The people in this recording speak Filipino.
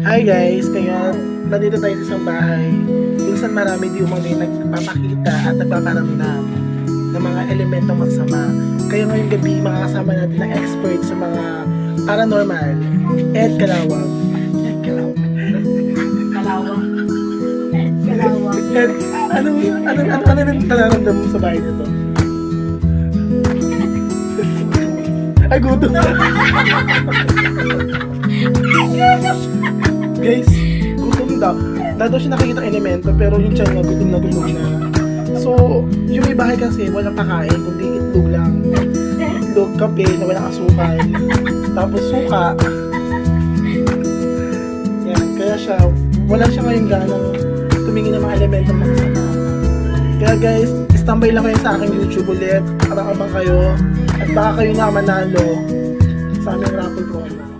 Hi guys! Ngayon, nandito tayo sa isang bahay kung saan marami di umano'y nagpapakita at nagpaparamdam ng mga elementong masama. Kaya ngayong gabi, makakasama natin ng expert sa mga paranormal, Ed Kalawag. Ed Kalawag. Kalawang. Kalawang. Ed, ano nararamdam mo sa bahay nito? Ay, gutom. Guys, gutom daw. Daw siya nakikita elemento pero yung tiyan niya gutom na. So, yung may bahay kasi walang pakain kundi itlog lang. Itlog, kape na walang asukal. Tapos suka. Yan, kaya siya, wala siya ngayong ganang tumingin ng mga elementong masasama. Kaya guys, standby lang kayo sa aking YouTube ulit. Abang-abang kayo. At baka kayo na manalo sa aming raffle promo.